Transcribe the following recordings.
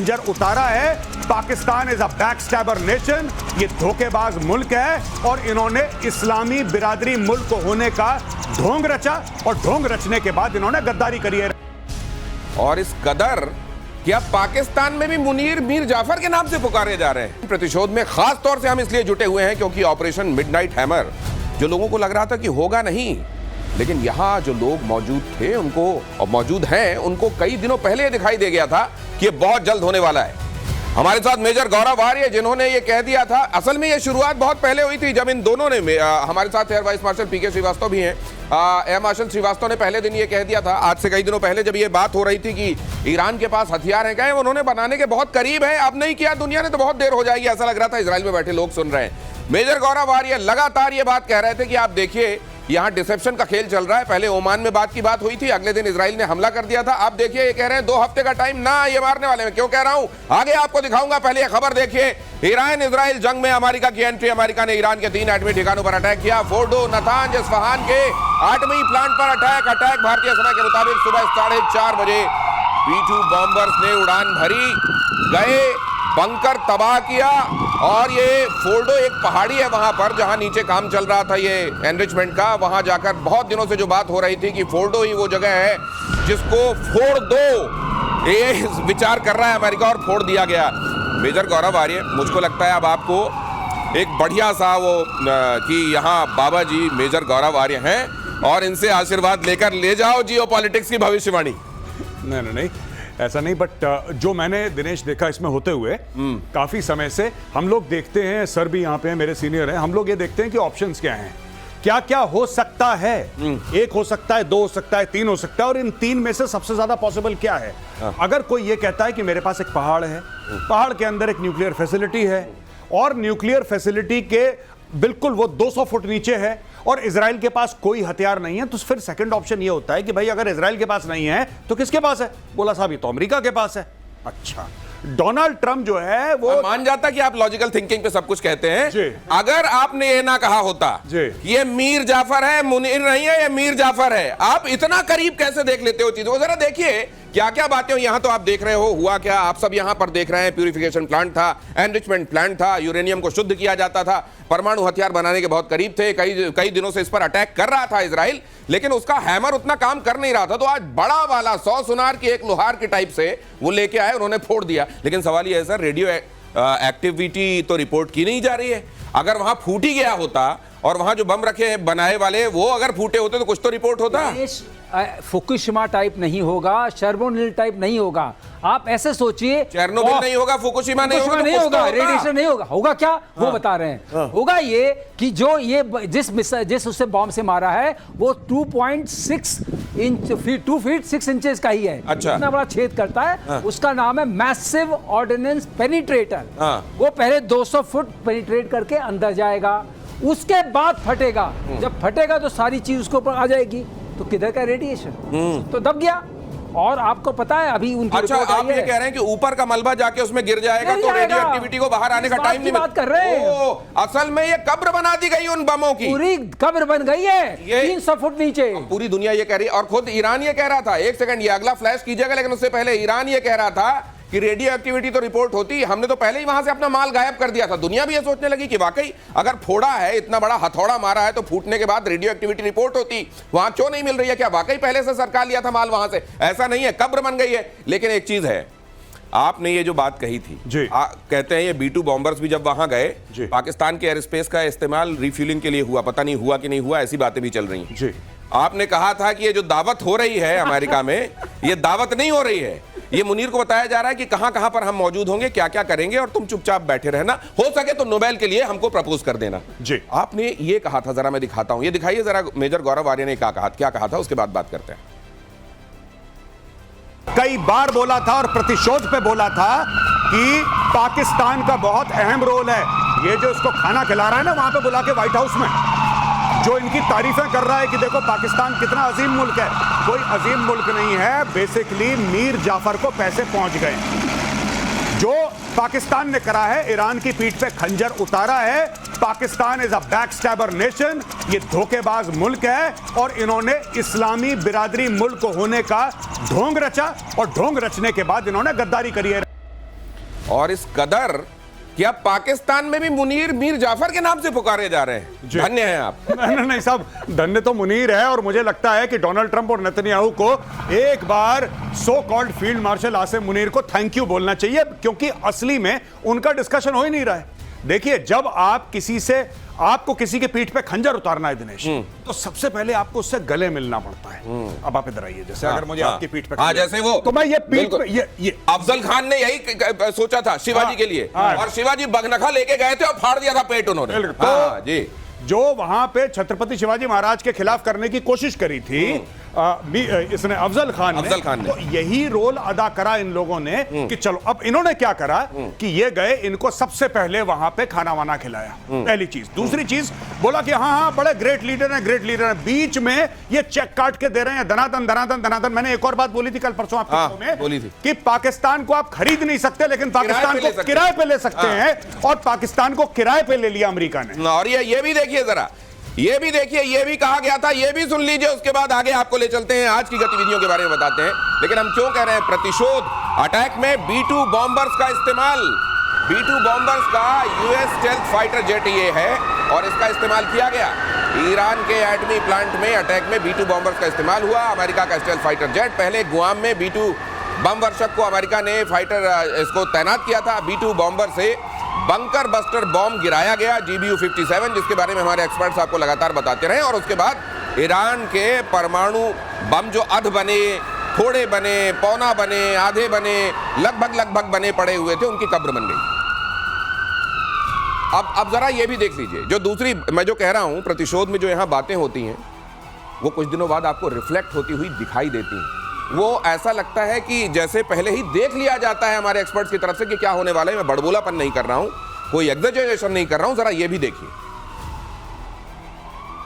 खंजर उतारा है। पाकिस्तान इज अ बैकस्टैबर नेशन, ये धोखेबाज मुल्क है और इन्होंने इस्लामी बिरादरी मुल्क होने का ढोंग रचा और ढोंग रचने के बाद इन्होंने गद्दारी करी है। और इस कदर कि अब पाकिस्तान में भी मुनीर मीर जाफर के नाम से पुकारे जा रहे हैं। प्रतिशोध में खास तौर से हम इसलिए जुटे हुए हैं क्योंकि ऑपरेशन मिडनाइट हैमर, जो लोगों को लग रहा था कि होगा नहीं, लेकिन यहां जो लोग मौजूद थे उनको और मौजूद हैं उनको कई दिनों पहले ये दिखाई दे गया था कि ये बहुत जल्द होने वाला है। हमारे साथ मेजर गौरव आर्य, जिन्होंने ये कह दिया था। असल में ये शुरुआत बहुत पहले हुई थी जब इन दोनों ने हमारे साथ एयर वाइस मार्शल पीके श्रीवास्तव भी हैं। एयर मार्शल श्रीवास्तव ने पहले दिन ये कह दिया था, आज से कई दिनों पहले जब ये बात हो रही थी कि ईरान के पास हथियार हैं, क्या उन्होंने बनाने के बहुत करीब है, अब नहीं किया दुनिया ने तो बहुत देर हो जाएगी, ऐसा लग रहा था। इजराइल में बैठे लोग सुन रहे हैं। मेजर गौरव आर्य लगातार ये बात कह रहे थे कि आप देखिए यहां डिसेप्शन का खेल चल रहा है। पहले ओमान में बात की बात हुई थी, अगले दिन इजराइल ने हमला कर दिया था। आप देखिए ये कह रहे हैं 2 हफ्ते का टाइम ना, ये मारने वाले हैं। क्यों कह रहा हूं आगे आपको दिखाऊंगा, पहले ये खबर देखिए। ईरान इजराइल जंग में अमेरिका की एंट्री। अमेरिका ने ईरान के 3 एटमी ठिकानों पर अटैक किया। फोर्डो, नतांज, इस्फहान के एटमी प्लांट पर अटैक भारतीय समय के मुताबिक सुबह 4:30 बजे B-2 बॉम्बर्स ने उड़ान भरी, गए, बंकर तबाह किया। और ये फोर्डो एक पहाड़ी है वहां पर जहां नीचे काम चल रहा था ये एनरिचमेंट का। वहां जाकर बहुत दिनों से जो बात हो रही थी कि फोर्डो ही वो जगह है जिसको फोड़ दो, ये विचार कर रहा है अमेरिका और फोड़ दिया गया। मेजर गौरव आर्य, मुझको लगता है अब आपको एक बढ़िया सा वो कि यहाँ बाबा जी मेजर गौरव आर्य हैं और इनसे आशीर्वाद लेकर ले जाओ जियोपॉलिटिक्स की भविष्यवाणी। नहीं, ऐसा नहीं, बट जो मैंने दिनेश देखा इसमें होते हुए काफी समय से हम लोग देखते हैं, सर भी यहाँ पे हैं, मेरे सीनियर हैं, हम लोग ये देखते हैं कि ऑप्शंस क्या हैं, क्या क्या हो सकता है। 1 हो सकता है, 2 हो सकता है, 3 हो सकता है, और इन 3 में से सबसे ज्यादा पॉसिबल क्या है। अगर कोई ये कहता है कि मेरे पास एक पहाड़ है, पहाड़ के अंदर एक न्यूक्लियर फैसिलिटी है और न्यूक्लियर फैसिलिटी के बिल्कुल वो 200 फुट नीचे है और इजराइल के पास कोई हथियार नहीं है, तो फिर सेकंड ऑप्शन ये होता है कि भाई अगर इजराइल के पास नहीं है तो किसके पास है? बोला साहब ये तो अमेरिका के पास है। अच्छा, डोनाल्ड ट्रंप जो है वो मान जाता कि आप लॉजिकल थिंकिंग पे सब कुछ कहते हैं। अगर आपने ये ना कहा होता ये मीर जाफर है, मुनीर नहीं है, ये मीर जाफर है, आप इतना करीब कैसे देख लेते हो चीजों को? जरा देखिए क्या क्या बातें हो। यहां तो आप देख रहे हो हुआ क्या, आप सब यहां पर देख रहे हैं। प्यूरिफिकेशन प्लांट था, एनरिचमेंट प्लांट था, यूरेनियम को शुद्ध किया जाता था, परमाणु हथियार बनाने के बहुत करीब थे। कई दिनों से इस पर अटैक कर रहा था इजराइल, लेकिन उसका हैमर उतना काम कर नहीं रहा था। तो आज बड़ा वाला 100 सुनार की एक लोहार की टाइप से वो लेके आए, उन्होंने फोड़ दिया। लेकिन सवाल ये है सर, रेडियो एक्टिविटी तो रिपोर्ट की नहीं जा रही है। अगर वहां फूट ही गया होता और वहां जो बम रखे हैं बनाए वाले वो अगर फूटे होते तो कुछ तो रिपोर्ट होता। फुकुशिमा टाइप नहीं होगा, चेर्नोबिल टाइप नहीं होगा। आप ऐसे सोचिए, चेर्नोबिल नहीं होगा, फुकुशिमा नहीं होगा, रेडिएशन नहीं होगा। होगा क्या? वो बता रहे हैं। होगा ये कि जो ये जिस उससे बॉम्ब से मारा है वो 2.6 इंच 2 फीट 6 इंचेस का ही है। अच्छा, इतना बड़ा छेद करता है। उसका नाम है मैसिव ऑर्डिनेंस पेनिट्रेटर। वो पहले 200 फुट पेनिट्रेट करके अंदर जाएगा, उसके बाद फटेगा। जब फटेगा तो सारी चीज उसके ऊपर आ जाएगी। तो किधर का रेडिएशन? तो दब गया। और आपको पता है अभी उनकी अच्छा, आप ये कह रहे हैं कि ऊपर का मलबा जाके उसमें गिर जाएगा तो रेडियो एक्टिविटी को बाहर आने का टाइम नहीं बात कर रहे हैं। असल में ये कब्र बना दी गई उन बमों की, पूरी कब्र बन गई है 300 फुट नीचे। पूरी दुनिया ये कह रही है और खुद ईरान ये कह रहा था। एक सेकंड, ये अगला फ्लैश कीजिएगा, लेकिन उससे पहले ईरान ये कह रहा था कि रेडियो एक्टिविटी तो रिपोर्ट होती, हमने तो पहले ही वहां से अपना माल गायब कर दिया था। दुनिया भी ये सोचने लगी कि वाकई अगर फोड़ा है, इतना बड़ा हथौड़ा मारा है, तो फूटने के बाद रेडियो एक्टिविटी रिपोर्ट होती। वहां क्यों नहीं मिल रही है? क्या वाकई पहले से सरकार लिया था माल वहां से? ऐसा नहीं है, कब्र बन गई है। लेकिन एक चीज है, आपने ये जो बात कही थी, कहते हैं ये B-2 बॉम्बर्स भी जब वहां गए, पाकिस्तान के एयर स्पेस का इस्तेमाल रिफ्यूलिंग के लिए हुआ, पता नहीं हुआ कि नहीं हुआ, ऐसी बातें भी चल रही हैं। आपने कहा था कि ये जो दावत हो रही है अमेरिका में, ये दावत नहीं हो रही है, ये मुनीर को बताया जा रहा है कि कहां कहां पर हम मौजूद होंगे, क्या क्या करेंगे, और तुम चुपचाप बैठे रहना, हो सके तो नोबेल के लिए हमको प्रपोज कर देना। जी, आपने ये कहा था, जरा मैं दिखाता हूं, ये दिखाइए जरा मेजर गौरव आर्य ने क्या कहा था, उसके बाद बात करते हैं। कई बार बोला था और प्रतिशोध पे बोला था कि पाकिस्तान का बहुत अहम रोल है। ये जो इसको खाना खिला रहा है ना वहां पे बुला के व्हाइट हाउस में, जो इनकी तारीफें कर रहा है कि देखो पाकिस्तान कितना अजीम मुल्क है, कोई अजीम मुल्क नहीं है। बेसिकली मीर जाफर को पैसे पहुंच गए। जो पाकिस्तान ने करा है, ईरान की पीठ पे खंजर उतारा है। पाकिस्तान इज अ बैकस्टैबर नेशन, ये धोखेबाज मुल्क है और इन्होंने इस्लामी बिरादरी मुल्क होने का ढोंग रचा और ढोंग रचने के बाद इन्होंने गद्दारी करी है। और इस कदर कि अब पाकिस्तान में भी मुनीर मीर जाफर के नाम से पुकारे जा रहे हैं। धन्य हैं आप। नहीं साहब, धन्य तो मुनीर है, और मुझे लगता है कि डोनाल्ड ट्रंप और नेतन्याहू को एक बार so called field marshal Asim Munir को थैंक यू बोलना चाहिए, क्योंकि असली में उनका डिस्कशन हो ही नहीं रहा है। देखिए, जब आपको किसी के पीठ पे खंजर उतारना है दिनेश, तो सबसे पहले आपको उससे गले मिलना पड़ता है। अब आप इधर आइए, जैसे अगर मुझे आपकी पीठ पे जैसे वो, तो मैं ये पीठ पे ये अफजल खान ने यही सोचा था शिवाजी के लिए, और शिवाजी बगनखा लेके गए थे और फाड़ दिया था पेट उन्होंने। तो जी, जो वहां पे छत्रपति शिवाजी महाराज के खिलाफ करने की कोशिश करी थी इसने अफजल खान ने, तो यही रोल अदा करा इन लोगों ने कि चलो, अब इन्होंने क्या करा कि ये गए, इनको सबसे पहले वहां पे खाना वाना खिलाया, पहली चीज। दूसरी चीज बोला कि हाँ बड़े ग्रेट लीडर हैं, बीच में ये चेक काट के दे रहे हैं धनाधन धनाधन धनाधन। मैंने एक और बात बोली थी कल परसों आपके में, बोली थी कि पाकिस्तान को आप खरीद नहीं सकते, लेकिन पाकिस्तान को किराए पे ले सकते हैं, और पाकिस्तान को किराए पे ले लिया अमेरिका ने। और ये भी देखिए जरा, ये भी देखिए, ये भी कहा गया था, ये भी सुन लीजिए, उसके बाद आगे आपको ले चलते हैं, आज की गतिविधियों के बारे में बताते हैं। लेकिन हम क्यों कह रहे हैं प्रतिशोध अटैक में B-2 बॉम्बर्स का इस्तेमाल, B-2 बॉम्बर्स का यूएस स्टेल्थ फाइटर जेट ये है, और इसका इस्तेमाल किया गया ईरान के एटमी प्लांट में अटैक में B-2 बॉम्बर्स का इस्तेमाल हुआ। अमेरिका का स्टेल्थ फाइटर जेट, पहले गुआम में B-2 बम वर्षक को अमेरिका ने फाइटर इसको तैनात किया था। B-2 बॉम्बर से बंकर बस्टर बॉम्ब गिराया गया GBU-57, जिसके बारे में हमारे एक्सपर्ट्स आपको लगातार बताते रहे। और उसके बाद ईरान के परमाणु बम जो अध बने, थोड़े बने, पौना बने, आधे बने, लगभग बने पड़े हुए थे, उनकी कब्र बन गई। अब जरा ये भी देख लीजिए, जो दूसरी मैं जो कह रहा हूं, प्रतिशोध में जो यहां बातें होती हैं वो कुछ दिनों बाद आपको रिफ्लेक्ट होती हुई दिखाई देती हैं। वो ऐसा लगता है कि जैसे पहले ही देख लिया जाता है हमारे एक्सपर्ट्स की तरफ से कि क्या होने वाला है। मैं बड़बोलापन नहीं कर रहा हूं, कोई एग्जैजरेशन नहीं कर रहा हूं, जरा ये भी देखिए,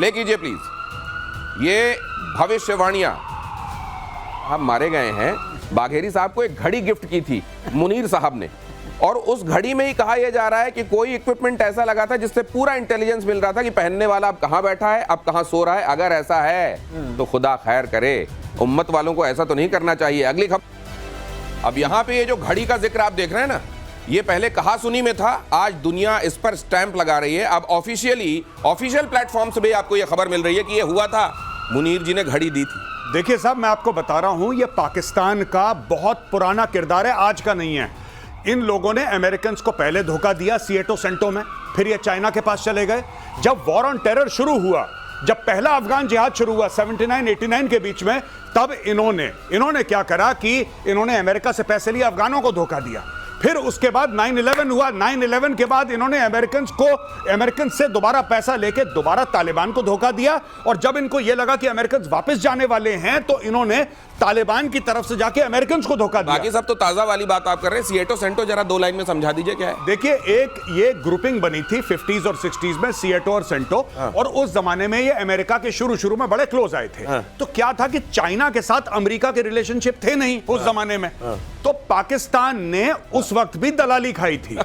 ले कीजिए प्लीज। ये भविष्यवाणियां हम मारे गए हैं। बाघेरी साहब को एक घड़ी गिफ्ट की थी मुनीर साहब ने, और उस घड़ी में ही कहा यह जा रहा है कि कोई इक्विपमेंट ऐसा लगा था जिससे पूरा इंटेलिजेंस मिल रहा था कि पहनने वाला अब कहां बैठा है, अब कहां सो रहा है। अगर ऐसा है तो खुदा खैर करे, उम्मत वालों को ऐसा तो नहीं करना चाहिए। अगली खबर, अब यहां पे ये जो घड़ी का जिक्र आप देख रहे हैं ना, ये पहले कहा सुनी में था, आज दुनिया इस पर स्टैंप लगा रही है। अब ऑफिशियल प्लेटफॉर्म से भी आपको यह खबर मिल रही है कि यह हुआ था, मुनीर जी ने घड़ी दी थी। देखिए साहब, मैं आपको बता रहा हूं, यह पाकिस्तान का बहुत पुराना किरदार है, आज का नहीं है। इन लोगों ने अमेरिकन को पहले धोखा दिया सिएटो सेंटो में, फिर ये चाइना के पास चले गए। जब वॉर ऑन टेरर शुरू हुआ, जब पहला अफगान जिहाद शुरू हुआ 79-89 के बीच में, तब इन्होंने क्या करा कि इन्होंने अमेरिका से पैसे लिए, अफगानों को धोखा दिया। फिर उसके बाद 9/11 हुआ, 9/11 के बाद इन्होंने अमेरिकन से दोबारा पैसा लेके दोबारा तालिबान को धोखा दिया। और जब इनको यह लगा कि अमेरिकन वापस जाने वाले हैं, तो इन्होंने तालिबान की तरफ से जाके अमेरिकन को धोखा दिया। बाकी सब तो ताजा वाली बात आप कर रहे हैं। सिएटो सेंटो जरा 2 लाइन में समझा दीजिए क्या है। देखिए, एक ये ग्रुपिंग बनी थी 50s और 60s में, सिएटो और सेंटो, और उस जमाने में ये अमेरिका के शुरू में बड़े क्लोज आए थे। तो क्या था कि चाइना के साथ अमेरिका के रिलेशनशिप थे नहीं उस जमाने में, तो पाकिस्तान ने उस वक्त भी दलाली खाई थी।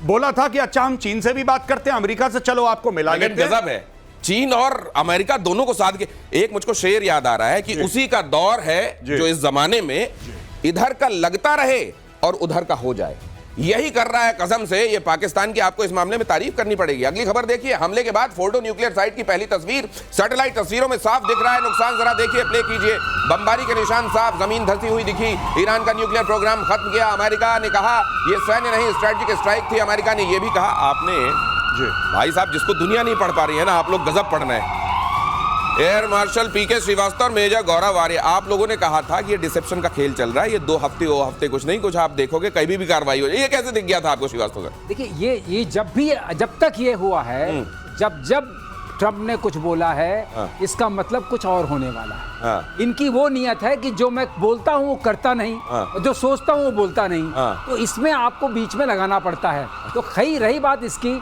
बोला था कि अच्छा, हम चीन से भी बात करते हैं, अमेरिका से चलो आपको मिला लेते हैं। गजब है, चीन और अमेरिका दोनों को साथ के। एक मुझको शेर याद आ रहा है कि उसी का दौर है जो इस जमाने में इधर का लगता रहे और उधर का हो जाए। यही कर रहा है कसम से ये पाकिस्तान की। आपको इस मामले में तारीफ करनी पड़ेगी। अगली खबर देखिए, हमले के बाद फोर्डो न्यूक्लियर साइट की पहली तस्वीर सैटेलाइट तस्वीरों में साफ दिख रहा है नुकसान। जरा देखिए, प्ले कीजिए। बमबारी के निशान साफ, जमीन धंसी हुई दिखी। ईरान का न्यूक्लियर प्रोग्राम खत्म किया। अमेरिका ने कहा यह सैन्य नहीं, स्ट्रेटेजिक स्ट्राइक थी। अमेरिका ने यह भी कहा। आपने जी भाई साहब, जिसको दुनिया नहीं पढ़ पा रही है ना, आप लोग गजब पढ़ रहे हैं। एयर मार्शल पीके श्रीवास्तव और मेजर गौरव आर्य, आप लोगों ने कहा था कि ये डिसेप्शन का खेल चल रहा है, ये 2 हफ्ते वो हफ्ते कुछ नहीं, कुछ आप देखोगे कहीं भी कार्रवाई हो जाए। ये कैसे दिख गया था आपको श्रीवास्तव सर? देखिए, ये जब तक ये हुआ है, जब ट्रंप ने कुछ बोला है, इसका मतलब कुछ और होने वाला है। इनकी वो नियत है कि जो मैं बोलता हूँ वो करता नहीं, जो सोचता हूँ वो बोलता नहीं, तो इसमें आपको बीच में लगाना पड़ता है। तो रही बात इसकी,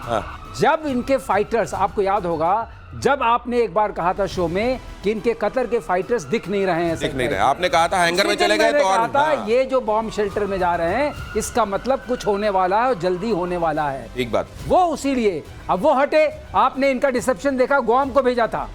जब इनके फाइटर्स, आपको याद होगा जब आपने एक बार कहा था शो में कि इनके कतर के फाइटर्स दिख नहीं रहे हैं, दिख नहीं रहे, आपने कहा था हैंगर में चले गए तो और हाँ। ये जो बॉम्ब शेल्टर में जा रहे हैं इसका मतलब कुछ होने वाला है और जल्दी होने वाला है। एक बात वो उसी लिए अब वो हटे। आपने इनका डिसेप्शन देखा, गुआम को भेजा था,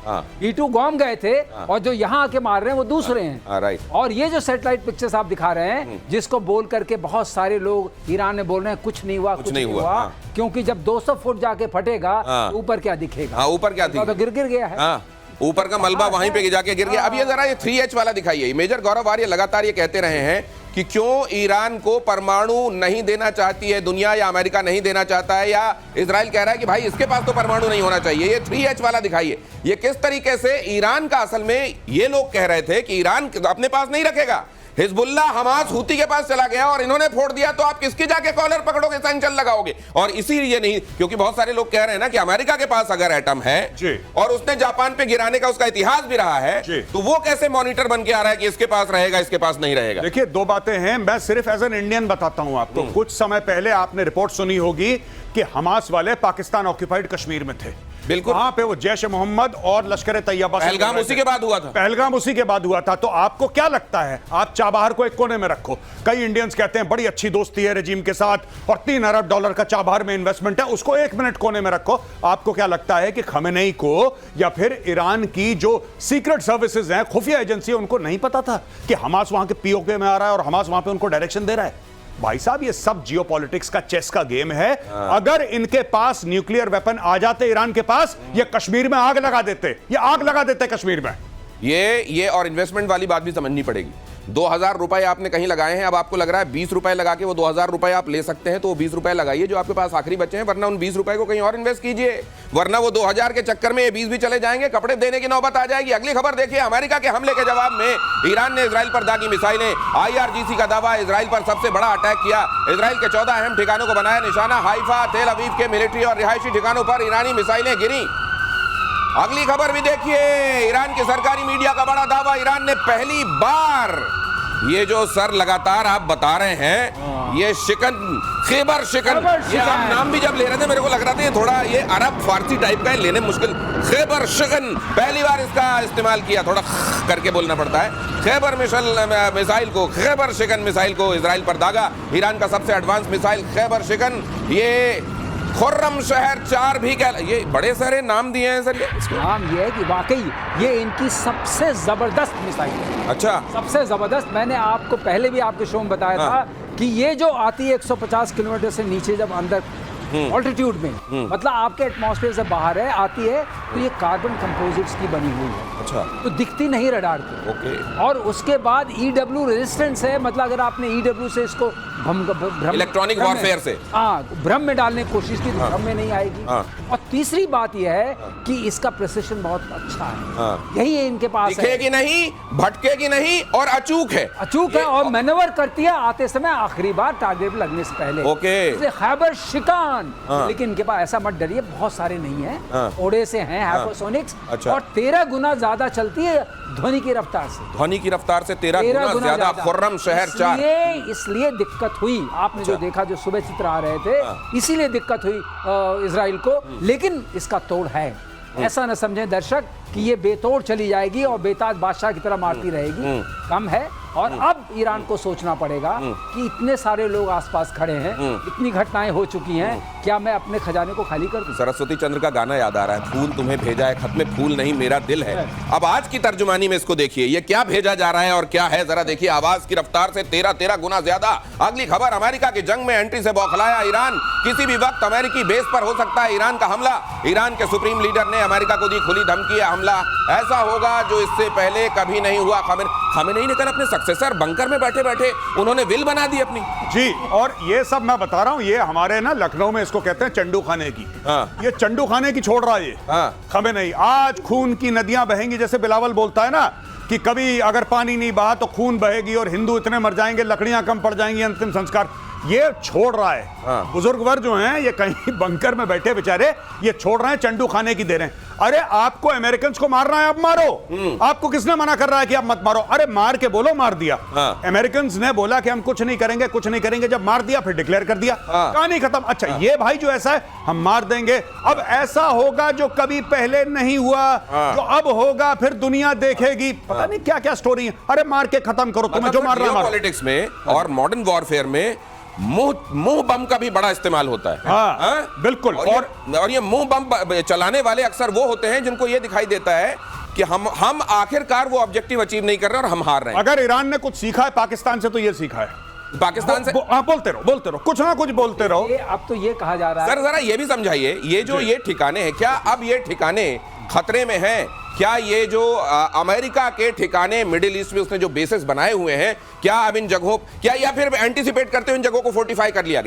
E2 गुआम गए थे और जो यहाँ आके मार रहे हैं वो दूसरे हैं। राइट। और ये जो सैटेलाइट पिक्चर्स आप दिखा रहे हैं जिसको बोल करके बहुत सारे लोग ईरान में बोल रहे हैं कुछ नहीं हुआ, कुछ नहीं हुआ, क्योंकि जब 200 फुट जाके फटेगा तो ऊपर क्या दिखेगा? ऊपर क्या तो गिर गया है। ऊपर का मलबा वहीं पे जाके गिर गया। अब ये जरा ये 3H वाला दिखाइए। मेजर गौरव आर्य लगातार ये कहते रहे हैं कि क्यों ईरान को परमाणु नहीं देना चाहती है दुनिया, या अमेरिका नहीं देना चाहता है, या इजराइल कह रहा है कि भाई इसके पास तो परमाणु नहीं होना चाहिए। ये 3H वाला दिखाइए, ये किस तरीके से ईरान का, असल में ये लोग कह रहे थे कि ईरान अपने पास नहीं रखेगा, हिजबुल्ला हमास हूती के पास चला गया और इन्होंने फोड़ दिया तो आप किसकी जाके कॉलर पकड़ोगे, सैंक्शन लगाओगे? और इसीलिए नहीं, क्योंकि बहुत सारे लोग कह रहे हैं ना कि अमेरिका के पास अगर एटम है और उसने जापान पे गिराने का उसका इतिहास भी रहा है, तो वो कैसे मॉनिटर बन के आ रहा है कि इसके पास रहेगा, इसके पास नहीं रहेगा? देखिए, दो बातें हैं, मैं सिर्फ एज एन इंडियन बताता हूं आपको। कुछ समय पहले आपने रिपोर्ट सुनी होगी कि हमास वाले पाकिस्तान ऑक्यूपाइड कश्मीर में थे। बिल्कुल, वहां पे वो जैश मोहम्मद और लश्कर तैयबा, पहलगाम उसी के बाद हुआ था। पहलगाम उसी के बाद हुआ था। तो आपको क्या लगता है, आप चाबहार को एक कोने में रखो, कई इंडियंस कहते हैं बड़ी अच्छी दोस्ती है रेजिम के साथ और $3 अरब का चाबहार में इन्वेस्टमेंट है, उसको 1 मिनट कोने में रखो। आपको क्या लगता है कि खमेनेई को या फिर ईरान की जो सीक्रेट सर्विसेज हैं, खुफिया एजेंसी, उनको नहीं पता था कि हमास वहां के पीओके में आ रहा है और हमास वहां पे उनको डायरेक्शन दे रहा है? भाई साहब, ये सब जियोपॉलिटिक्स का चेस का गेम है। अगर इनके पास न्यूक्लियर वेपन आ जाते ईरान के पास, ये कश्मीर में आग लगा देते, ये आग लगा देते कश्मीर में। ये और इन्वेस्टमेंट वाली बात भी समझनी पड़ेगी। 2000 रुपए आपने कहीं लगाए हैं, अब आपको लग रहा है 20 रुपए लगा के वो 2000 रुपए आप ले सकते हैं, तो वो 20 रुपए लगाइए जो आपके पास आखिरी बचे हैं, वरना उन 20 रुपए को कहीं और इन्वेस्ट कीजिए, वरना वो 2000 के चक्कर में ये 20 भी चले जाएंगे, कपड़े देने की नौबत आ जाएगी। अगली खबर देखिए, अमेरिका के हमले के जवाब में ईरान ने इजराइल पर दागी मिसाइलें। IRGC का दावा, इजराइल पर सबसे बड़ा अटैक किया। इजराइल के 14 अहम ठिकानों को बनाया निशाना। हाइफा, तेल अवीव के मिलिट्री और रिहायशी ठिकानों पर ईरानी मिसाइलें गिरी। अगली खबर भी देखिए, ईरान के सरकारी मीडिया का बड़ा दावा, ईरान ने पहली बार, ये जो सर लगातार आप बता रहे हैं, ये शिकन, खैबर शिकन, ये आप नाम भी जब ले रहे थे मेरे को लग रहा था ये थोड़ा ये अरब फारसी टाइप का है, लेने मुश्किल। खैबर शिकन, पहली बार इसका इस्तेमाल किया, थोड़ा करके बोलना पड़ता है। खैबर मिसाइल को, खैबर शिकन मिसाइल को इजराइल पर दागा। ईरान का सबसे एडवांस मिसाइल खैबर शिकन, ये खुर्रम शहर 4 भी कह, ये बड़े सारे नाम दिए हैं सर। नाम ये है कि वाकई ये इनकी सबसे जबरदस्त मिसाइल है। अच्छा, सबसे जबरदस्त। मैंने आपको पहले भी आपके शो में बताया था कि ये जो आती है 150 किलोमीटर से नीचे, जब अंदर ऑल्टीट्यूड में, मतलब आपके एटमॉस्फेयर से बाहर है, आती है, तो ये कार्बन कंपोजिट्स की बनी हुई है। अच्छा, तो दिखती नहीं रडार पे। ओके। और उसके बाद EW रेजिस्टेंस है, मतलब अगर आपने EW से इसको इलेक्ट्रॉनिक वॉरफेयर से भ्रम में डालने की कोशिश की, तो भ्रम में नहीं आएगी। और तीसरी बात यह है कि इसका प्रिसिशन बहुत अच्छा है। यही है इनके पास, दिखेगी नहीं, भटकेगी नहीं और अचूक है, अचूक है और मैनेवर करती है आते समय आखिरी बार टारगेट लगने से पहले। ओके। खैबर शिकान, लेकिन इनके पास ऐसा मत डरिए, बहुत सारे नहीं है, थोड़े से हैं हाइपरसोनिक्स। अच्छा। और 13 गुना ज्यादा चलती है ध्वनि की रफ्तार से। ध्वनि की रफ्तार से 13 गुना ज्यादा। खुर्रम शहर 4, इसलिए दिक्कत हुई। आपने जो देखा, जो सुबह चित्र आ रहे थे, इसीलिए दिक्कत हुई इजराइल को। लेकिन इसका तोड़ है, ऐसा न समझें दर्शक कि ये बेतोड़ चली जाएगी और बेताज बादशाह की तरह मारती रहेगी, कम है। और अब ईरान को सोचना पड़ेगा कि इतने सारे लोग आसपास खड़े हैं, इतनी घटनाएं हो चुकी हैं, क्या मैं अपने खजाने को खाली कर दूं? सरस्वती चंद्र का गाना याद आ रहा है, फूल तुम्हें भेजा है, खत में फूल नहीं मेरा दिल है। अब आज की तर्जुमानी में इसको देखिए, ये क्या भेजा जा रहा है और क्या है, जरा देखिए। आवाज की रफ्तार से 13 गुना ज्यादा। अगली खबर, अमेरिका की जंग में एंट्री से बौखलाया ईरान, किसी भी वक्त अमेरिकी बेस पर हो सकता है ईरान का हमला। ईरान के सुप्रीम लीडर ने अमेरिका को दी खुली धमकी, हमला ऐसा होगा जो इससे पहले कभी नहीं हुआ। खमेनेई ने कल अपने सक्सेसर बंकर में बैठे बैठे उन्होंने विल बना दी अपनी। जी, और ये सब मैं बता रहा हूं, ये हमारे ना लखनऊ में इसको कहते हैं चंडू खाने की। ये चंडू खाने की छोड़ रहा है ये खमेनेई। आज खून की नदियां बहेंगी, जैसे बिलावल बोलता है ना कि कभी अगर पानी नहीं बहा तो खून बहेगी और हिंदू इतने मर जाएंगे, लकड़ियां कम पड़ जाएंगी, अंतिम संस्कार। ये छोड़ रहा है। हाँ। बुजुर्गवर जो हैं ये कहीं बंकर में बैठे बेचारे, ये छोड़ रहे हैं, चंडू खाने की दे रहे हैं। अरे आपको अमेरिकन को मारना है, अब मारो। आपको किसने मना कर रहा है कि आप मत मारो? अरे मार के बोलो मार दिया। हाँ। अमेरिकन ने बोला कि हम कुछ नहीं करेंगे, कुछ नहीं करेंगे, जब मार दिया फिर डिक्लेयर कर दिया। हाँ। कहानी खत्म। अच्छा ये भाई जो ऐसा है हम मार देंगे, अब ऐसा होगा जो कभी पहले नहीं हुआ, जो अब होगा, फिर दुनिया देखेगी। पता नहीं क्या क्या स्टोरी है। अरे मार के खत्म करो, तुम्हें जो मार रहा है मारो। पॉलिटिक्स में और मॉडर्न वॉरफेयर में मुंह बम का भी बड़ा इस्तेमाल होता है। हाँ, हाँ? बिल्कुल। और ये मुंह बम चलाने वाले अक्सर वो होते हैं जिनको ये दिखाई देता है कि हम आखिरकार वो ऑब्जेक्टिव अचीव नहीं कर रहे और हम हार रहे हैं। अगर ईरान ने कुछ सीखा है पाकिस्तान से तो ये सीखा है। पाकिस्तान से बोलते रहो, कुछ ना कुछ बोलते रहो। अब तो ये कहा जा रहा है सर जरा ये भी समझाइए, ये जो ये ठिकाने हैं, क्या अब ये ठिकाने खतरे में हैं? क्या ये जो अमेरिका के ठिकाने मिडिल ईस्ट में उसने जो बेसेस बनाए हुए हैं, क्या अब इन जगहों, क्या या फिर एंटीसिपेट करते हुए इन जगहों को फोर्टिफाई कर लिया गया?